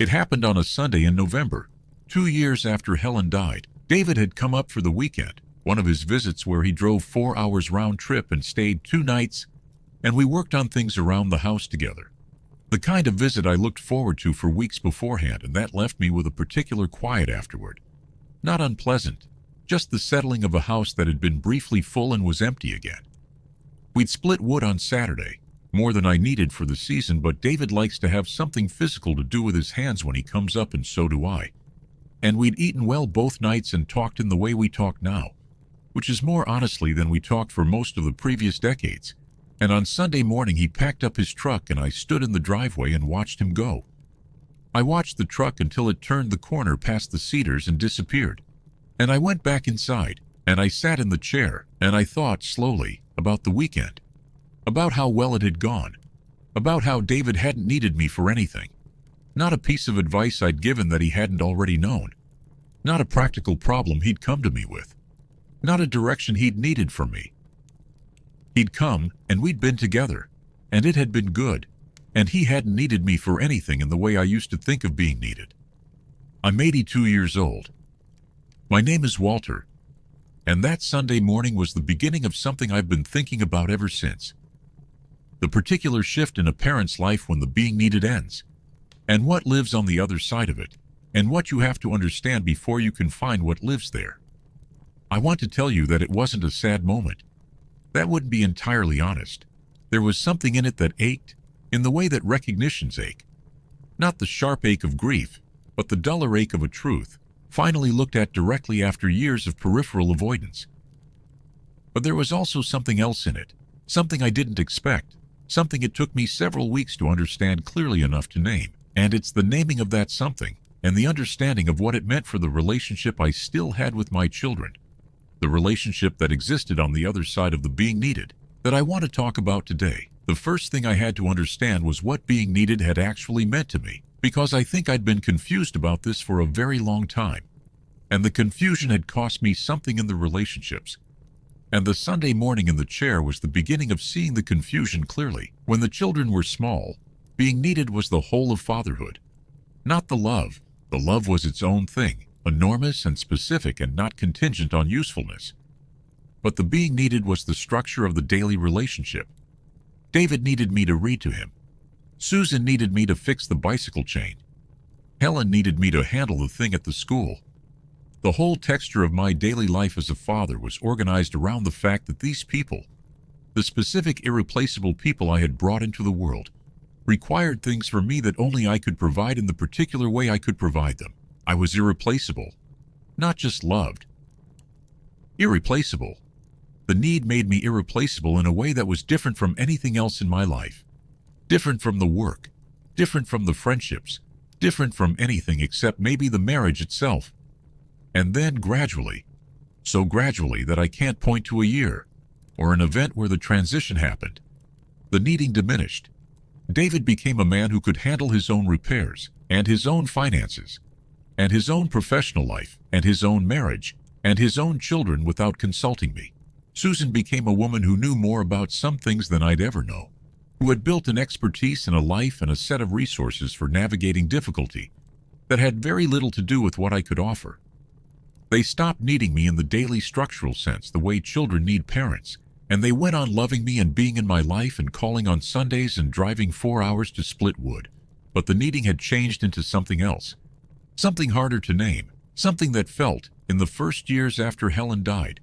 It happened on a Sunday in November, 2 years after Helen died. David had come up for the weekend, one of his visits where he drove 4 hours round trip and stayed 2 nights, and we worked on things around the house together. The kind of visit I looked forward to for weeks beforehand, and that left me with a particular quiet afterward. Not unpleasant, just the settling of a house that had been briefly full and was empty again. We'd split wood on Saturday, more than I needed for the season, but David likes to have something physical to do with his hands when he comes up, and so do I. And we'd eaten well both nights and talked in the way we talk now, which is more honestly than we talked for most of the previous decades. And on Sunday morning he packed up his truck and I stood in the driveway and watched him go. I watched the truck until it turned the corner past the cedars and disappeared. And I went back inside, and I sat in the chair, and I thought slowly about the weekend, about how well it had gone, about how David hadn't needed me for anything. Not a piece of advice I'd given that he hadn't already known. Not a practical problem he'd come to me with. Not a direction he'd needed from me. He'd come, and we'd been together, and it had been good, and he hadn't needed me for anything in the way I used to think of being needed. I'm 82 years old. My name is Walter, and that Sunday morning was the beginning of something I've been thinking about ever since. The particular shift in a parent's life when the being needed ends, and what lives on the other side of it, and what you have to understand before you can find what lives there. I want to tell you that it wasn't a sad moment. That wouldn't be entirely honest. There was something in it that ached, in the way that recognitions ache. Not the sharp ache of grief, but the duller ache of a truth, finally looked at directly after years of peripheral avoidance. But there was also something else in it, something I didn't expect, something it took me several weeks to understand clearly enough to name. And it's the naming of that something, and the understanding of what it meant for the relationship I still had with my children, the relationship that existed on the other side of the being needed, that I want to talk about today. The first thing I had to understand was what being needed had actually meant to me, because I think I'd been confused about this for a very long time, and the confusion had cost me something in the relationships. And the Sunday morning in the chair was the beginning of seeing the confusion clearly. When the children were small, being needed was the whole of fatherhood. Not the love. The love was its own thing, enormous and specific and not contingent on usefulness. But the being needed was the structure of the daily relationship. David needed me to read to him. Susan needed me to fix the bicycle chain. Helen needed me to handle the thing at the school. The whole texture of my daily life as a father was organized around the fact that these people, the specific irreplaceable people I had brought into the world, required things from me that only I could provide in the particular way I could provide them. I was irreplaceable, not just loved. Irreplaceable. The need made me irreplaceable in a way that was different from anything else in my life. Different from the work, different from the friendships, different from anything except maybe the marriage itself. And then gradually, so gradually that I can't point to a year or an event where the transition happened, the needing diminished. David became a man who could handle his own repairs and his own finances and his own professional life and his own marriage and his own children without consulting me. Susan became a woman who knew more about some things than I'd ever know, who had built an expertise and a life and a set of resources for navigating difficulty that had very little to do with what I could offer. They stopped needing me in the daily structural sense, the way children need parents, and they went on loving me and being in my life and calling on Sundays and driving 4 hours to split wood. But the needing had changed into something else, something harder to name, something that felt, in the first years after Helen died,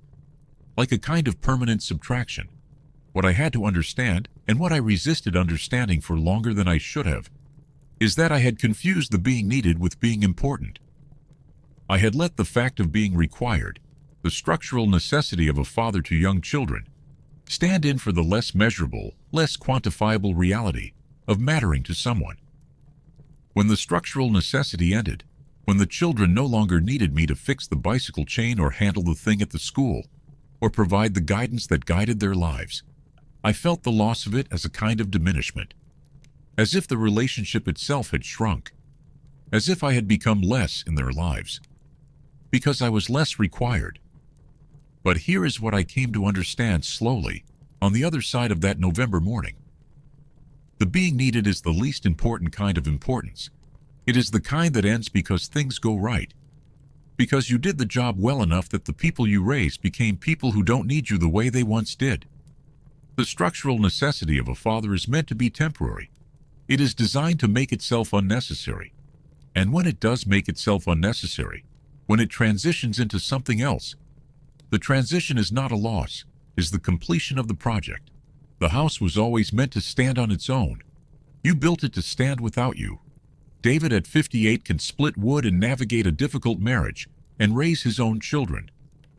like a kind of permanent subtraction. What I had to understand, and what I resisted understanding for longer than I should have, is that I had confused the being needed with being important. I had let the fact of being required, the structural necessity of a father to young children, stand in for the less measurable, less quantifiable reality of mattering to someone. When the structural necessity ended, when the children no longer needed me to fix the bicycle chain or handle the thing at the school, or provide the guidance that guided their lives, I felt the loss of it as a kind of diminishment, as if the relationship itself had shrunk, as if I had become less in their lives, because I was less required. But here is what I came to understand slowly, on the other side of that November morning. The being needed is the least important kind of importance. It is the kind that ends because things go right. Because you did the job well enough that the people you raised became people who don't need you the way they once did. The structural necessity of a father is meant to be temporary. It is designed to make itself unnecessary. And when it does make itself unnecessary, when it transitions into something else, the transition is not a loss, is the completion of the project. The house was always meant to stand on its own. You built it to stand without you. David at 58 can split wood and navigate a difficult marriage, and raise his own children,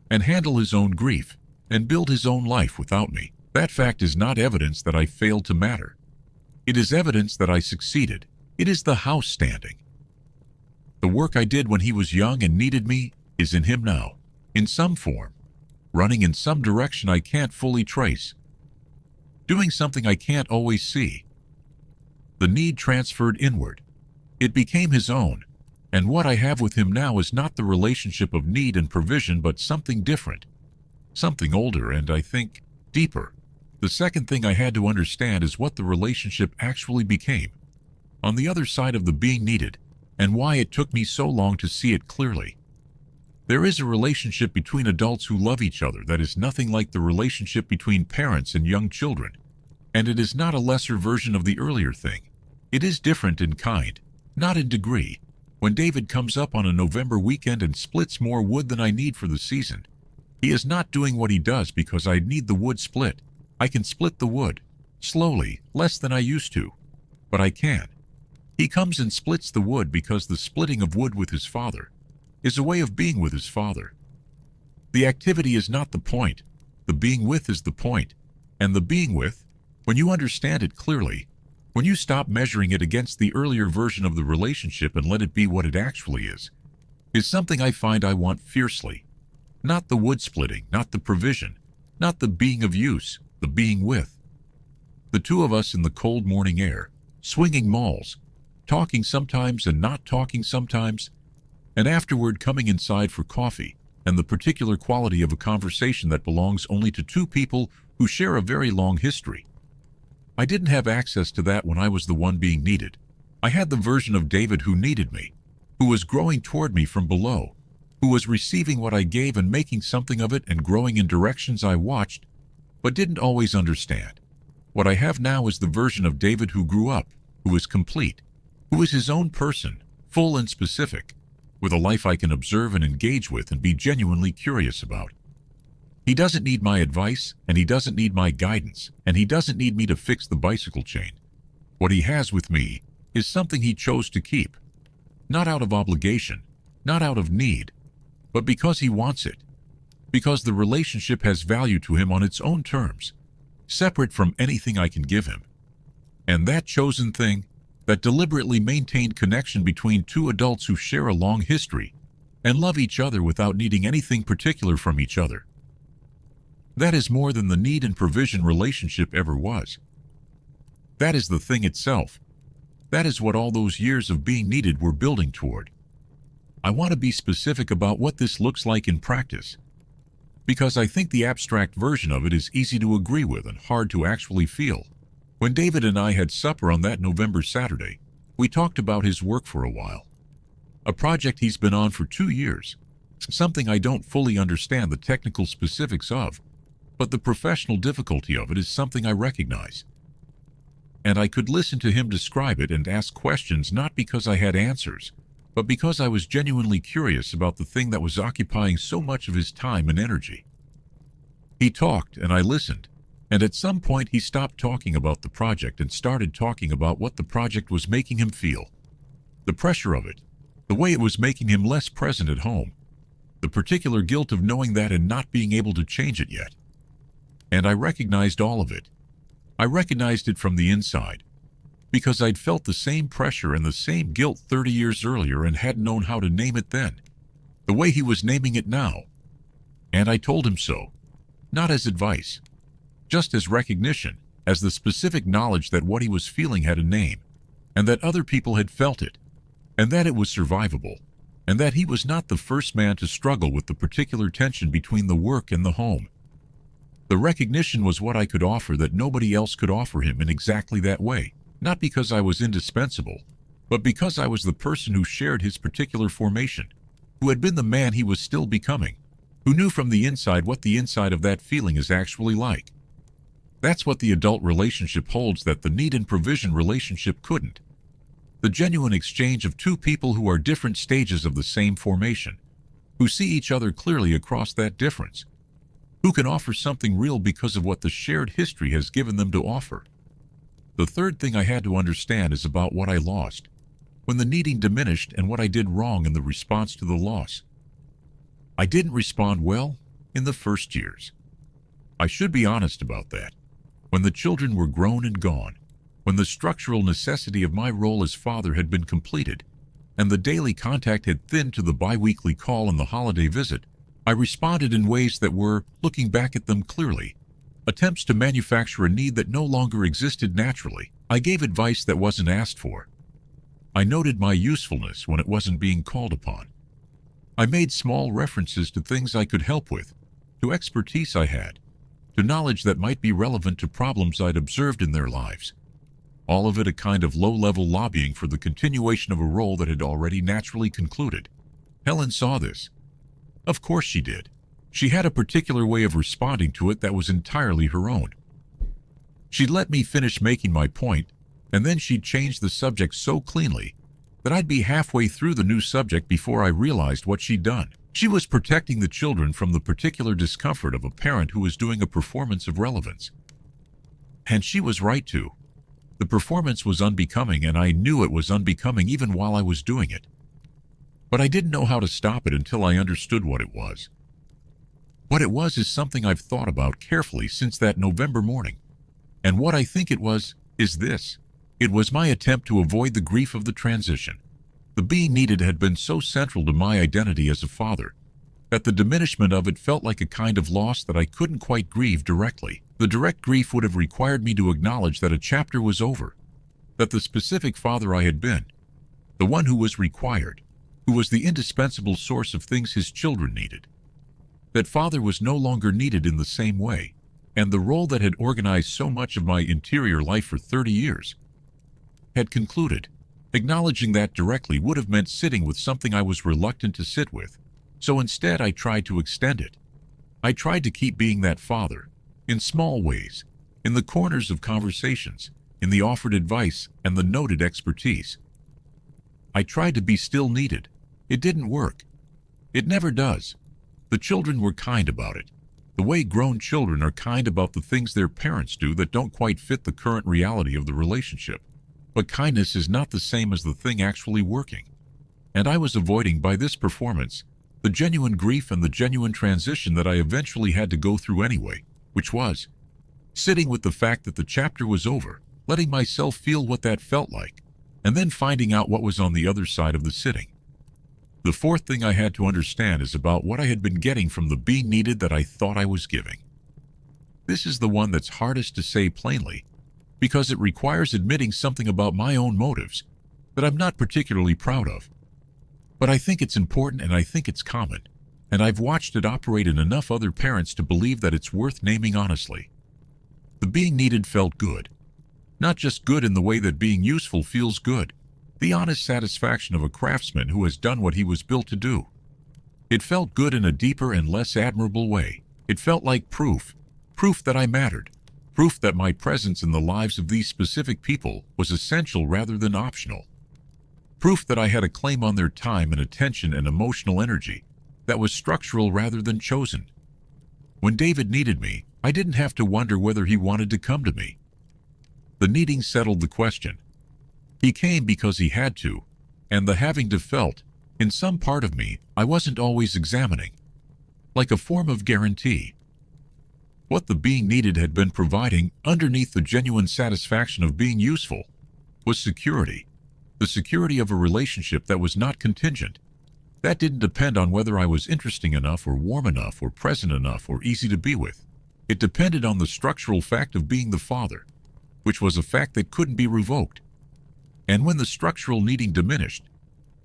and handle his own grief, and build his own life without me. That fact is not evidence that I failed to matter. It is evidence that I succeeded. It is the house standing. The work I did when he was young and needed me is in him now, in some form, running in some direction I can't fully trace, doing something I can't always see. The need transferred inward. It became his own, and what I have with him now is not the relationship of need and provision, but something different, something older and, I think, deeper. The second thing I had to understand is what the relationship actually became, on the other side of the being needed, and why it took me so long to see it clearly. There is a relationship between adults who love each other that is nothing like the relationship between parents and young children, and it is not a lesser version of the earlier thing. It is different in kind, not in degree. When David comes up on a November weekend and splits more wood than I need for the season, he is not doing what he does because I need the wood split. I can split the wood, slowly, less than I used to, but I can. He comes and splits the wood because the splitting of wood with his father is a way of being with his father. The activity is not the point. The being with is the point. And the being with, when you understand it clearly, when you stop measuring it against the earlier version of the relationship and let it be what it actually is something I find I want fiercely. Not the wood splitting, not the provision, not the being of use, the being with. The two of us in the cold morning air, swinging malls, talking sometimes and not talking sometimes, and afterward coming inside for coffee, and the particular quality of a conversation that belongs only to two people who share a very long history. I didn't have access to that when I was the one being needed. I had the version of David who needed me, who was growing toward me from below, who was receiving what I gave and making something of it and growing in directions I watched, but didn't always understand. What I have now is the version of David who grew up, who is complete, who is his own person, full and specific, with a life I can observe and engage with and be genuinely curious about. He doesn't need my advice, and he doesn't need my guidance, and he doesn't need me to fix the bicycle chain. What he has with me is something he chose to keep, not out of obligation, not out of need, but because he wants it, because the relationship has value to him on its own terms, separate from anything I can give him. And that chosen thing, that deliberately maintained connection between two adults who share a long history and love each other without needing anything particular from each other, that is more than the need and provision relationship ever was. That is the thing itself. That is what all those years of being needed were building toward. I want to be specific about what this looks like in practice, because I think the abstract version of it is easy to agree with and hard to actually feel. When David and I had supper on that November Saturday, we talked about his work for a while. A project he's been on for 2 years, something I don't fully understand the technical specifics of, but the professional difficulty of it is something I recognize. And I could listen to him describe it and ask questions not because I had answers, but because I was genuinely curious about the thing that was occupying so much of his time and energy. He talked and I listened, and at some point he stopped talking about the project and started talking about what the project was making him feel. The pressure of it, the way it was making him less present at home, the particular guilt of knowing that and not being able to change it yet. And I recognized all of it. I recognized it from the inside, because I'd felt the same pressure and the same guilt 30 years earlier and hadn't known how to name it then, the way he was naming it now. And I told him so, not as advice, just as recognition, as the specific knowledge that what he was feeling had a name, and that other people had felt it, and that it was survivable, and that he was not the first man to struggle with the particular tension between the work and the home. The recognition was what I could offer that nobody else could offer him in exactly that way, not because I was indispensable, but because I was the person who shared his particular formation, who had been the man he was still becoming, who knew from the inside what the inside of that feeling is actually like. That's what the adult relationship holds that the need and provision relationship couldn't. The genuine exchange of two people who are different stages of the same formation, who see each other clearly across that difference, who can offer something real because of what the shared history has given them to offer. The third thing I had to understand is about what I lost, when the needing diminished, and what I did wrong in the response to the loss. I didn't respond well in the first years. I should be honest about that. When the children were grown and gone, when the structural necessity of my role as father had been completed, and the daily contact had thinned to the bi-weekly call and the holiday visit, I responded in ways that were, looking back at them clearly, attempts to manufacture a need that no longer existed naturally. I gave advice that wasn't asked for. I noted my usefulness when it wasn't being called upon. I made small references to things I could help with, to expertise I had, to knowledge that might be relevant to problems I'd observed in their lives. All of it a kind of low-level lobbying for the continuation of a role that had already naturally concluded. Helen saw this. Of course she did. She had a particular way of responding to it that was entirely her own. She'd let me finish making my point, and then she'd change the subject so cleanly that I'd be halfway through the new subject before I realized what she'd done. She was protecting the children from the particular discomfort of a parent who was doing a performance of relevance. And she was right to. The performance was unbecoming, and I knew it was unbecoming even while I was doing it. But I didn't know how to stop it until I understood what it was. What it was is something I've thought about carefully since that November morning. And what I think it was is this. It was my attempt to avoid the grief of the transition. The being needed had been so central to my identity as a father that the diminishment of it felt like a kind of loss that I couldn't quite grieve directly. The direct grief would have required me to acknowledge that a chapter was over, that the specific father I had been, the one who was required, who was the indispensable source of things his children needed, that father was no longer needed in the same way, and the role that had organized so much of my interior life for 30 years had concluded. Acknowledging that directly would have meant sitting with something I was reluctant to sit with, so instead I tried to extend it. I tried to keep being that father, in small ways, in the corners of conversations, in the offered advice and the noted expertise. I tried to be still needed. It didn't work. It never does. The children were kind about it, the way grown children are kind about the things their parents do that don't quite fit the current reality of the relationship. But kindness is not the same as the thing actually working. And I was avoiding, by this performance, the genuine grief and the genuine transition that I eventually had to go through anyway, which was sitting with the fact that the chapter was over, letting myself feel what that felt like, and then finding out what was on the other side of the sitting. The fourth thing I had to understand is about what I had been getting from the being needed that I thought I was giving. This is the one that's hardest to say plainly, because it requires admitting something about my own motives that I'm not particularly proud of. But I think it's important, and I think it's common, and I've watched it operate in enough other parents to believe that it's worth naming honestly. The being needed felt good. Not just good in the way that being useful feels good, the honest satisfaction of a craftsman who has done what he was built to do. It felt good in a deeper and less admirable way. It felt like proof that I mattered. Proof that my presence in the lives of these specific people was essential rather than optional. Proof that I had a claim on their time and attention and emotional energy that was structural rather than chosen. When David needed me, I didn't have to wonder whether he wanted to come to me. The needing settled the question. He came because he had to, and the having to felt, in some part of me, I wasn't always examining, like a form of guarantee. What the being needed had been providing, underneath the genuine satisfaction of being useful, was security. The security of a relationship that was not contingent. That didn't depend on whether I was interesting enough or warm enough or present enough or easy to be with. It depended on the structural fact of being the father, which was a fact that couldn't be revoked. And when the structural needing diminished,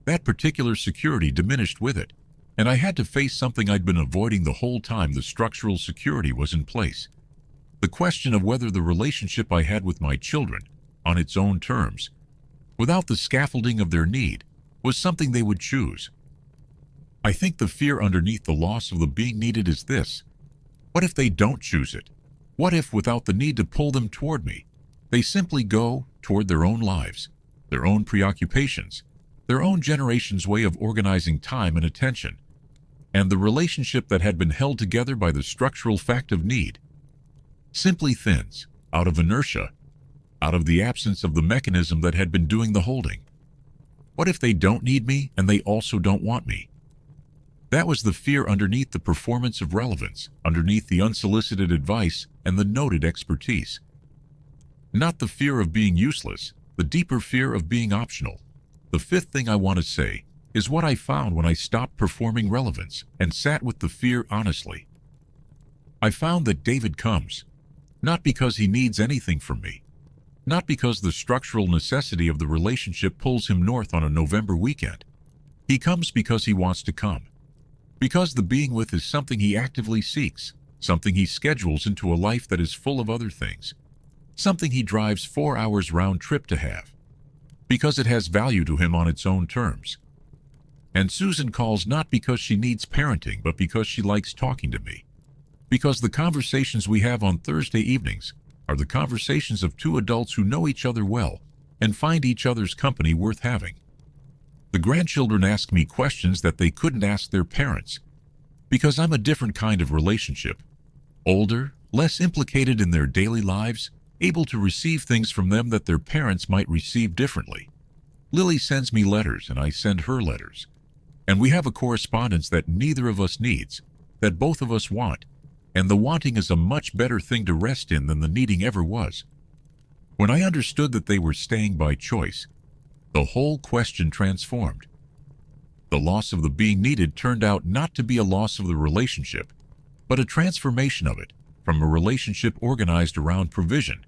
that particular security diminished with it. And I had to face something I'd been avoiding the whole time the structural security was in place. The question of whether the relationship I had with my children, on its own terms, without the scaffolding of their need, was something they would choose. I think the fear underneath the loss of the being needed is this: what if they don't choose it? What if, without the need to pull them toward me, they simply go toward their own lives, their own preoccupations, their own generation's way of organizing time and attention, and the relationship that had been held together by the structural fact of need simply thins, out of inertia, out of the absence of the mechanism that had been doing the holding? What if they don't need me and they also don't want me? That was the fear underneath the performance of relevance, underneath the unsolicited advice and the noted expertise. Not the fear of being useless, the deeper fear of being optional. The fifth thing I want to say is what I found when I stopped performing relevance and sat with the fear honestly. I found that David comes, not because he needs anything from me, not because the structural necessity of the relationship pulls him north on a November weekend. He comes because he wants to come, because the being with is something he actively seeks, something he schedules into a life that is full of other things, something he drives 4 hours round trip to have, because it has value to him on its own terms. And Susan calls not because she needs parenting, but because she likes talking to me, because the conversations we have on Thursday evenings are the conversations of two adults who know each other well and find each other's company worth having. The grandchildren ask me questions that they couldn't ask their parents, because I'm a different kind of relationship, older, less implicated in their daily lives, able to receive things from them that their parents might receive differently. Lily sends me letters and I send her letters, and we have a correspondence that neither of us needs, that both of us want, and the wanting is a much better thing to rest in than the needing ever was. When I understood that they were staying by choice, the whole question transformed. The loss of the being needed turned out not to be a loss of the relationship, but a transformation of it, from a relationship organized around provision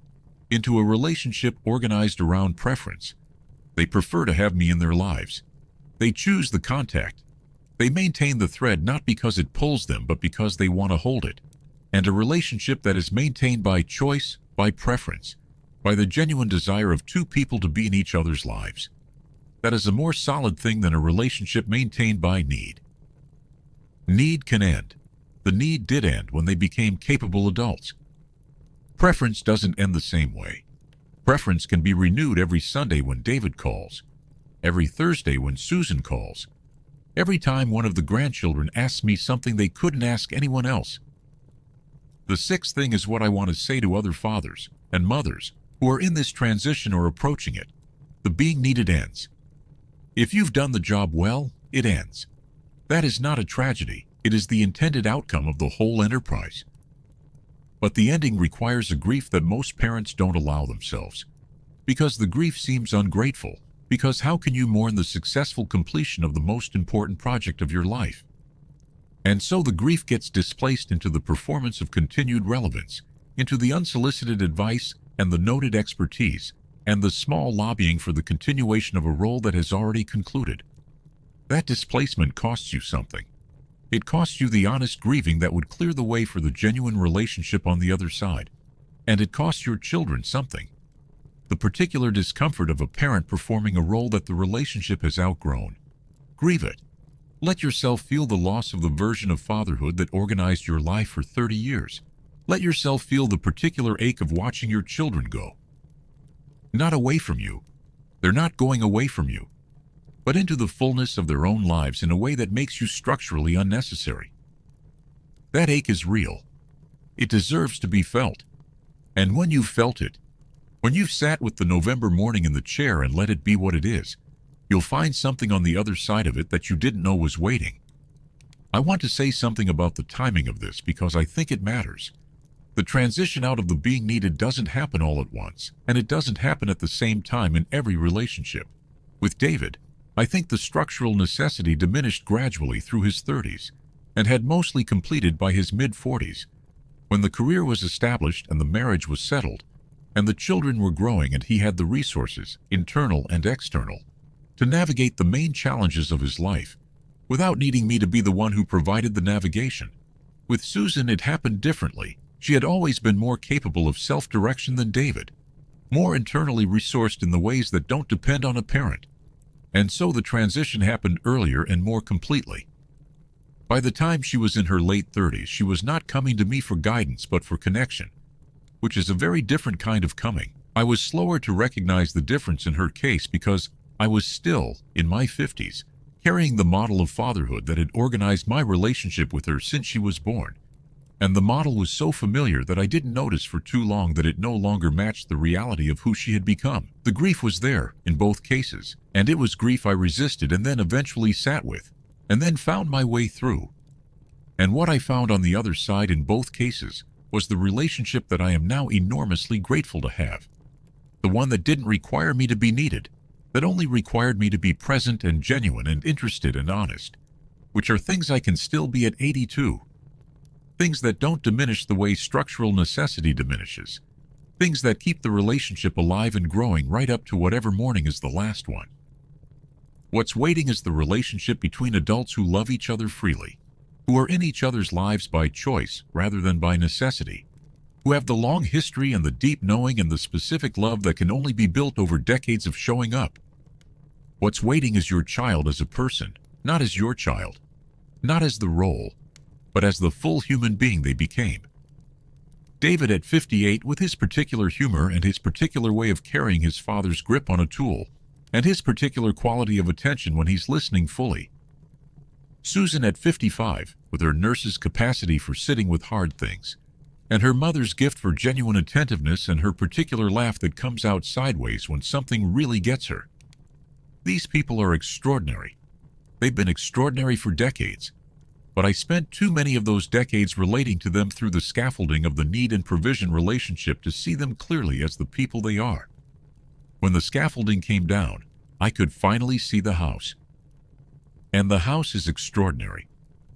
into a relationship organized around preference. They prefer to have me in their lives. They choose the contact. They maintain the thread not because it pulls them, but because they want to hold it. And a relationship that is maintained by choice, by preference, by the genuine desire of two people to be in each other's lives. That is a more solid thing than a relationship maintained by need. Need can end. The need did end when they became capable adults. Preference doesn't end the same way. Preference can be renewed every Sunday when David calls, every Thursday when Susan calls, every time one of the grandchildren asks me something they couldn't ask anyone else. The sixth thing is what I want to say to other fathers and mothers who are in this transition or approaching it. The being needed ends. If you've done the job well, it ends. That is not a tragedy. It is the intended outcome of the whole enterprise. But the ending requires a grief that most parents don't allow themselves, because the grief seems ungrateful, because how can you mourn the successful completion of the most important project of your life? And so the grief gets displaced into the performance of continued relevance, into the unsolicited advice and the noted expertise, and the small lobbying for the continuation of a role that has already concluded. That displacement costs you something. It costs you the honest grieving that would clear the way for the genuine relationship on the other side. And it costs your children something. The particular discomfort of a parent performing a role that the relationship has outgrown. Grieve it. Let yourself feel the loss of the version of fatherhood that organized your life for 30 years. Let yourself feel the particular ache of watching your children go. Not away from you. They're not going away from you, but into the fullness of their own lives in a way that makes you structurally unnecessary. That ache is real. It deserves to be felt. And when you've felt it, when you've sat with the November morning in the chair and let it be what it is, you'll find something on the other side of it that you didn't know was waiting. I want to say something about the timing of this because I think it matters. The transition out of the being needed doesn't happen all at once, and it doesn't happen at the same time in every relationship. With David, I think the structural necessity diminished gradually through his 30s and had mostly completed by his mid-40s, when the career was established and the marriage was settled, and the children were growing and he had the resources, internal and external, to navigate the main challenges of his life, without needing me to be the one who provided the navigation. With Susan, it happened differently. She had always been more capable of self-direction than David. more internally resourced in the ways that don't depend on a parent. And so the transition happened earlier and more completely. By the time she was in her late 30s, she was not coming to me for guidance but for connection, which is a very different kind of coming. I was slower to recognize the difference in her case because I was still, in my 50s, carrying the model of fatherhood that had organized my relationship with her since she was born. And the model was so familiar that I didn't notice for too long that it no longer matched the reality of who she had become. The grief was there in both cases, and it was grief I resisted and then eventually sat with, and then found my way through. And what I found on the other side in both cases was the relationship that I am now enormously grateful to have. The one that didn't require me to be needed, that only required me to be present and genuine and interested and honest, which are things I can still be at 82. Things that don't diminish the way structural necessity diminishes. Things that keep the relationship alive and growing right up to whatever morning is the last one. What's waiting is the relationship between adults who love each other freely, who are in each other's lives by choice rather than by necessity, who have the long history and the deep knowing and the specific love that can only be built over decades of showing up. What's waiting is your child as a person, not as your child, not as the role, but as the full human being they became. David at 58, with his particular humor and his particular way of carrying his father's grip on a tool, and his particular quality of attention when he's listening fully. Susan at 55, with her nurse's capacity for sitting with hard things, and her mother's gift for genuine attentiveness and her particular laugh that comes out sideways when something really gets her. These people are extraordinary. They've been extraordinary for decades. But I spent too many of those decades relating to them through the scaffolding of the need and provision relationship to see them clearly as the people they are. When the scaffolding came down, I could finally see the house. And the house is extraordinary.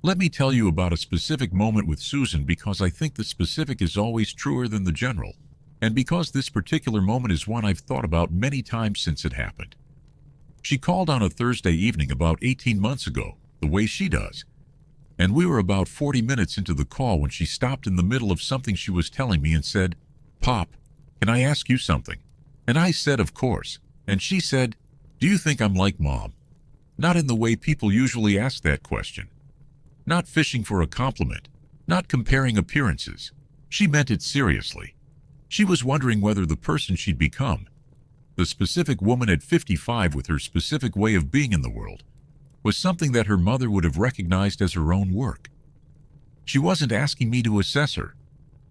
Let me tell you about a specific moment with Susan because I think the specific is always truer than the general, and because this particular moment is one I've thought about many times since it happened. She called on a Thursday evening about 18 months ago, the way she does. And we were about 40 minutes into the call when she stopped in the middle of something she was telling me and said, "Pop, can I ask you something?" And I said, "Of course." And she said, "Do you think I'm like Mom?" Not in the way people usually ask that question. Not fishing for a compliment. Not comparing appearances. She meant it seriously. She was wondering whether the person she'd become, the specific woman at 55 with her specific way of being in the world, was something that her mother would have recognized as her own work. She wasn't asking me to assess her.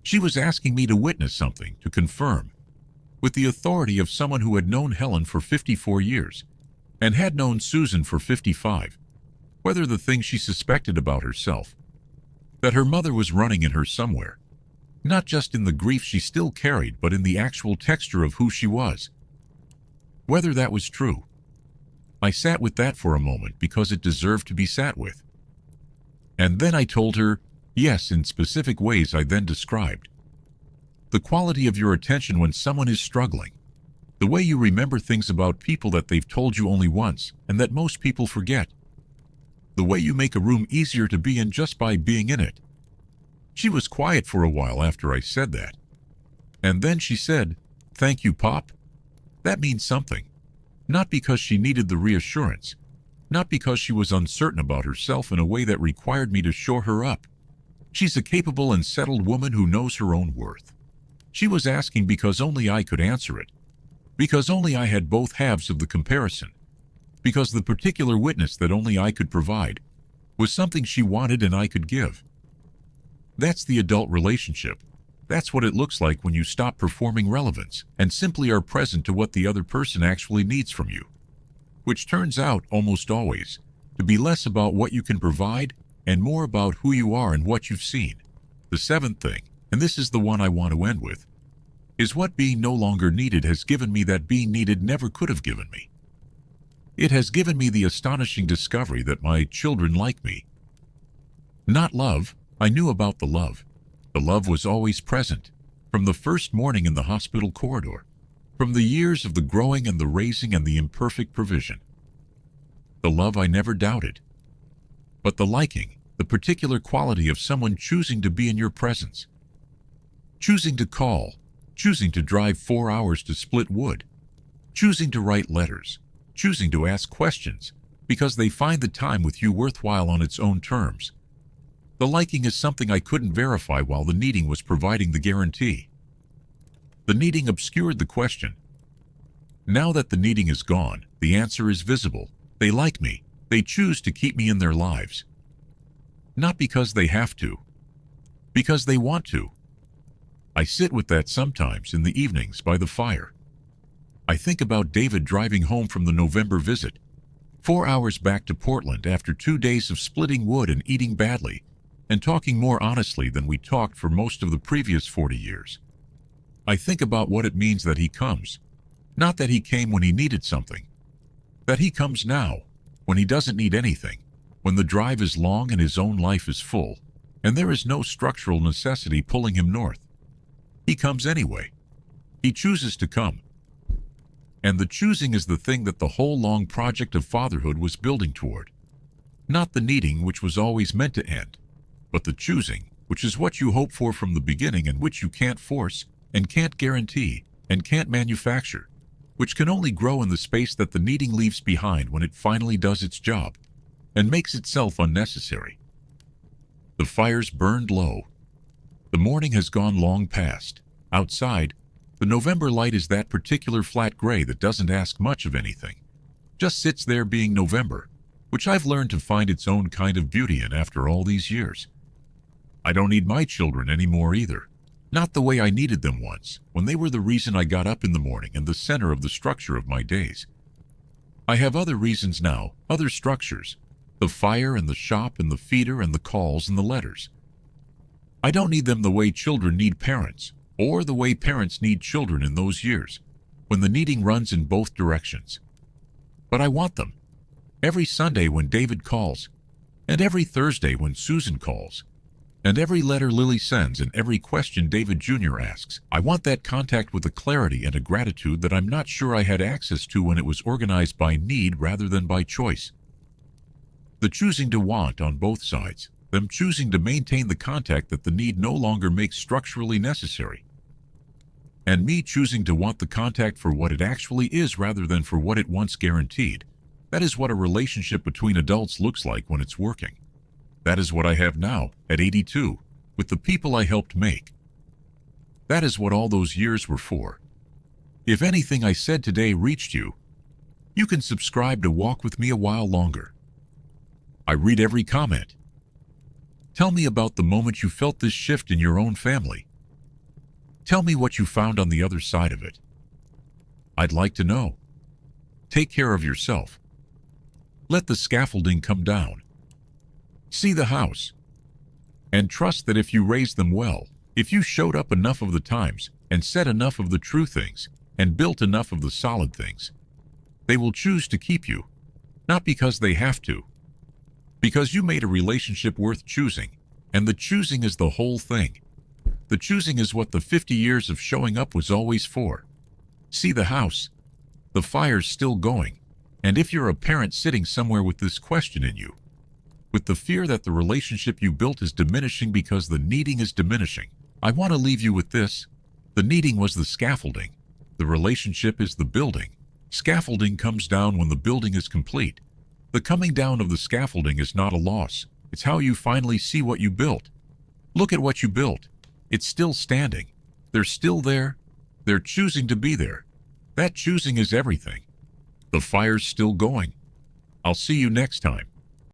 She was asking me to witness something, to confirm, with the authority of someone who had known Helen for 54 years and had known Susan for 55, whether the thing she suspected about herself, that her mother was running in her somewhere, not just in the grief she still carried, but in the actual texture of who she was, whether that was true. I sat with that for a moment because it deserved to be sat with. And then I told her, yes, in specific ways I then described. The quality of your attention when someone is struggling. The way you remember things about people that they've told you only once and that most people forget. The way you make a room easier to be in just by being in it. She was quiet for a while after I said that. And then she said, "Thank you, Pop." That means something. Not because she needed the reassurance, not because she was uncertain about herself in a way that required me to shore her up. She's a capable and settled woman who knows her own worth. She was asking because only I could answer it, because only I had both halves of the comparison, because the particular witness that only I could provide was something she wanted and I could give. That's the adult relationship. That's what it looks like when you stop performing relevance and simply are present to what the other person actually needs from you, which turns out, almost always, to be less about what you can provide and more about who you are and what you've seen. The seventh thing, and this is the one I want to end with, is what being no longer needed has given me that being needed never could have given me. It has given me the astonishing discovery that my children like me. Not love. I knew about the love. The love was always present, from the first morning in the hospital corridor, from the years of the growing and the raising and the imperfect provision. The love I never doubted. But the liking, the particular quality of someone choosing to be in your presence, choosing to call, choosing to drive 4 hours to split wood, choosing to write letters, choosing to ask questions, because they find the time with you worthwhile on its own terms. The liking is something I couldn't verify while the needing was providing the guarantee. The needing obscured the question. Now that the needing is gone, the answer is visible. They like me. They choose to keep me in their lives. Not because they have to, because they want to. I sit with that sometimes in the evenings by the fire. I think about David driving home from the November visit, 4 hours back to Portland after 2 days of splitting wood and eating badly, and talking more honestly than we talked for most of the previous 40 years. I think about what it means that he comes. Not that he came when he needed something. That he comes now, when he doesn't need anything, when the drive is long and his own life is full, and there is no structural necessity pulling him north. He comes anyway. He chooses to come. And the choosing is the thing that the whole long project of fatherhood was building toward. Not the needing, which was always meant to end, but the choosing, which is what you hope for from the beginning and which you can't force, and can't guarantee, and can't manufacture, which can only grow in the space that the needing leaves behind when it finally does its job, and makes itself unnecessary. The fires burned low. The morning has gone long past. Outside, the November light is that particular flat gray that doesn't ask much of anything, just sits there being November, which I've learned to find its own kind of beauty in after all these years. I don't need my children anymore either. Not the way I needed them once, when they were the reason I got up in the morning and the center of the structure of my days. I have other reasons now, other structures, the fire and the shop and the feeder and the calls and the letters. I don't need them the way children need parents, or the way parents need children in those years, when the needing runs in both directions. But I want them. Every Sunday when David calls, and every Thursday when Susan calls, and every letter Lily sends and every question David Jr. asks, I want that contact with a clarity and a gratitude that I'm not sure I had access to when it was organized by need rather than by choice. The choosing to want on both sides, them choosing to maintain the contact that the need no longer makes structurally necessary, and me choosing to want the contact for what it actually is rather than for what it once guaranteed. That is what a relationship between adults looks like when it's working. That is what I have now, at 82, with the people I helped make. That is what all those years were for. If anything I said today reached you, you can subscribe to walk with me a while longer. I read every comment. Tell me about the moment you felt this shift in your own family. Tell me what you found on the other side of it. I'd like to know. Take care of yourself. Let the scaffolding come down. See the house. And trust that if you raised them well, if you showed up enough of the times and said enough of the true things and built enough of the solid things, they will choose to keep you, not because they have to, because you made a relationship worth choosing, and the choosing is the whole thing. The choosing is what the 50 years of showing up was always for. See the house. The fire's still going. And if you're a parent sitting somewhere with this question in you, with the fear that the relationship you built is diminishing because the needing is diminishing, I want to leave you with this. The needing was the scaffolding. The relationship is the building. Scaffolding comes down when the building is complete. The coming down of the scaffolding is not a loss. It's how you finally see what you built. Look at what you built. It's still standing. They're still there. They're choosing to be there. That choosing is everything. The fire's still going. I'll see you next time.